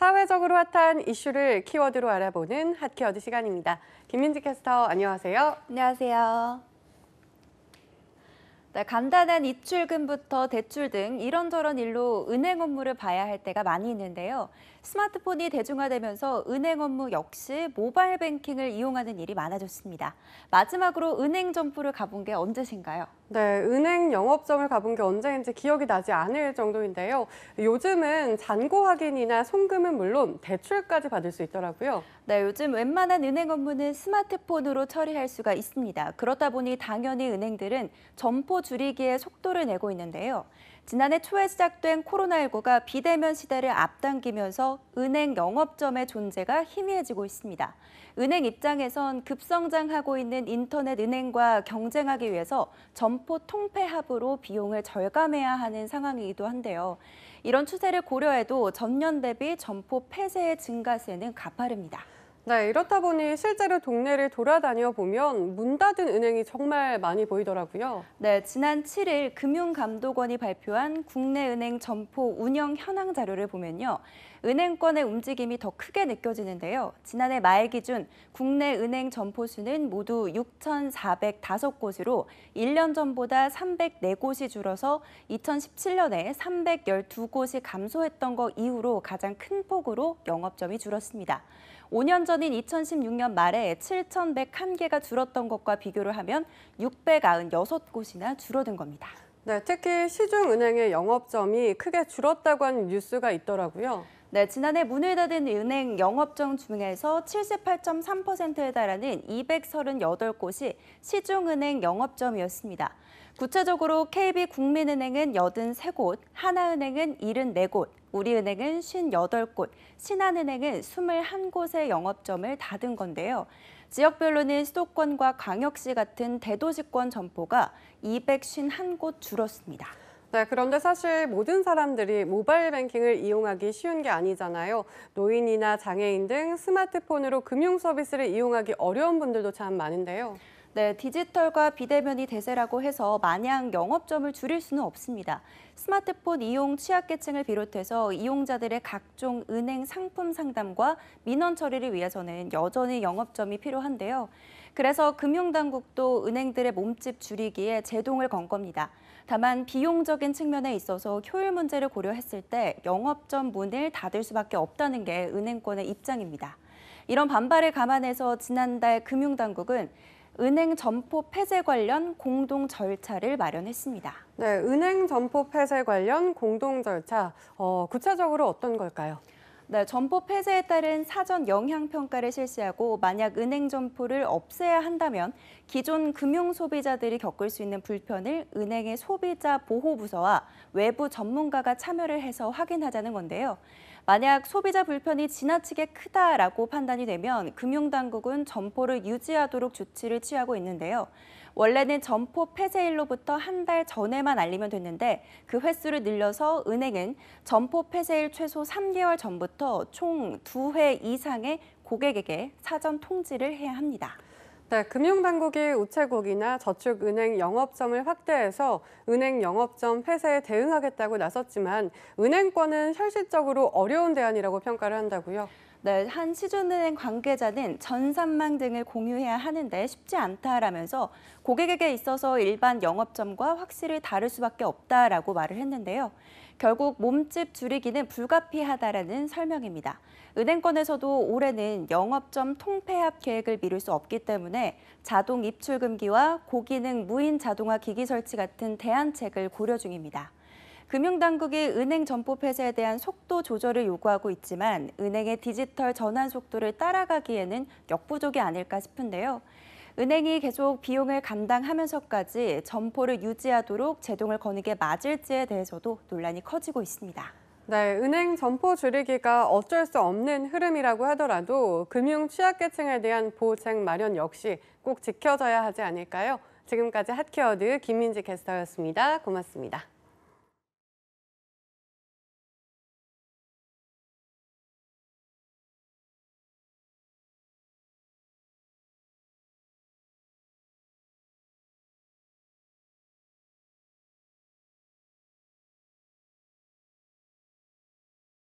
사회적으로 핫한 이슈를 키워드로 알아보는 핫키워드 시간입니다. 김민지 캐스터 안녕하세요. 안녕하세요. 네, 간단한 입출금부터 대출 등 이런저런 일로 은행 업무를 봐야 할 때가 많이 있는데요. 스마트폰이 대중화되면서 은행 업무 역시 모바일 뱅킹을 이용하는 일이 많아졌습니다. 마지막으로 은행 점포를 가본 게 언제신가요? 네, 은행 영업점을 가본 게 언제인지 기억이 나지 않을 정도인데요. 요즘은 잔고 확인이나 송금은 물론 대출까지 받을 수 있더라고요. 네, 요즘 웬만한 은행 업무는 스마트폰으로 처리할 수가 있습니다. 그렇다 보니 당연히 은행들은 점포 줄이기에 속도를 내고 있는데요. 지난해 초에 시작된 코로나19가 비대면 시대를 앞당기면서 은행 영업점의 존재가 희미해지고 있습니다. 은행 입장에선 급성장하고 있는 인터넷 은행과 경쟁하기 위해서 점포 통폐합으로 비용을 절감해야 하는 상황이기도 한데요. 이런 추세를 고려해도 전년 대비 점포 폐쇄의 증가세는 가파릅니다. 네, 이렇다 보니 실제로 동네를 돌아다녀 보면 문 닫은 은행이 정말 많이 보이더라고요. 네, 지난 7일 금융감독원이 발표한 국내 은행 점포 운영 현황 자료를 보면요. 은행권의 움직임이 더 크게 느껴지는데요. 지난해 말 기준 국내 은행 점포 수는 모두 6,405곳으로 1년 전보다 304곳이 줄어서 2017년에 312곳이 감소했던 것 이후로 가장 큰 폭으로 영업점이 줄었습니다. 5년 전인 2016년 말에 7,101개가 줄었던 것과 비교를 하면 696곳이나 줄어든 겁니다. 네, 특히 시중은행의 영업점이 크게 줄었다고 하는 뉴스가 있더라고요. 네, 지난해 문을 닫은 은행 영업점 중에서 78.3%에 달하는 238곳이 시중은행 영업점이었습니다. 구체적으로 KB국민은행은 83곳, 하나은행은 74곳, 우리은행은 58곳, 신한은행은 21곳의 영업점을 닫은 건데요. 지역별로는 수도권과 광역시 같은 대도시권 점포가 251곳 줄었습니다. 네, 그런데 사실 모든 사람들이 모바일 뱅킹을 이용하기 쉬운 게 아니잖아요. 노인이나 장애인 등 스마트폰으로 금융 서비스를 이용하기 어려운 분들도 참 많은데요. 네, 디지털과 비대면이 대세라고 해서 마냥 영업점을 줄일 수는 없습니다. 스마트폰 이용 취약계층을 비롯해서 이용자들의 각종 은행 상품 상담과 민원 처리를 위해서는 여전히 영업점이 필요한데요. 그래서 금융당국도 은행들의 몸집 줄이기에 제동을 건 겁니다. 다만 비용적인 측면에 있어서 효율 문제를 고려했을 때 영업점 문을 닫을 수밖에 없다는 게 은행권의 입장입니다. 이런 반발을 감안해서 지난달 금융당국은 은행 점포 폐쇄 관련 공동 절차를 마련했습니다. 네, 은행 점포 폐쇄 관련 공동 절차, 구체적으로 어떤 걸까요? 네, 점포 폐쇄에 따른 사전 영향 평가를 실시하고 만약 은행 점포를 없애야 한다면 기존 금융 소비자들이 겪을 수 있는 불편을 은행의 소비자 보호부서와 외부 전문가가 참여를 해서 확인하자는 건데요. 만약 소비자 불편이 지나치게 크다라고 판단이 되면 금융당국은 점포를 유지하도록 조치를 취하고 있는데요. 원래는 점포 폐쇄일로부터 한 달 전에만 알리면 됐는데 그 횟수를 늘려서 은행은 점포 폐쇄일 최소 3개월 전부터 총 2회 이상의 고객에게 사전 통지를 해야 합니다. 네, 금융당국이 우체국이나 저축은행 영업점을 확대해서 은행 영업점 폐쇄에 대응하겠다고 나섰지만 은행권은 현실적으로 어려운 대안이라고 평가를 한다고요. 네, 한 시중은행 관계자는 전산망 등을 공유해야 하는데 쉽지 않다라면서 고객에게 있어서 일반 영업점과 확실히 다를 수밖에 없다라고 말을 했는데요. 결국 몸집 줄이기는 불가피하다라는 설명입니다. 은행권에서도 올해는 영업점 통폐합 계획을 미룰 수 없기 때문에 자동 입출 금기와 고기능 무인 자동화 기기 설치 같은 대안책을 고려 중입니다. 금융당국이 은행 점포 폐쇄에 대한 속도 조절을 요구하고 있지만 은행의 디지털 전환 속도를 따라가기에는 역부족이 아닐까 싶은데요. 은행이 계속 비용을 감당하면서까지 점포를 유지하도록 제동을 거는 게 맞을지에 대해서도 논란이 커지고 있습니다. 네, 은행 점포 줄이기가 어쩔 수 없는 흐름이라고 하더라도 금융 취약계층에 대한 보호책 마련 역시 꼭 지켜져야 하지 않을까요? 지금까지 핫키워드 김민지 캐스터였습니다. 고맙습니다.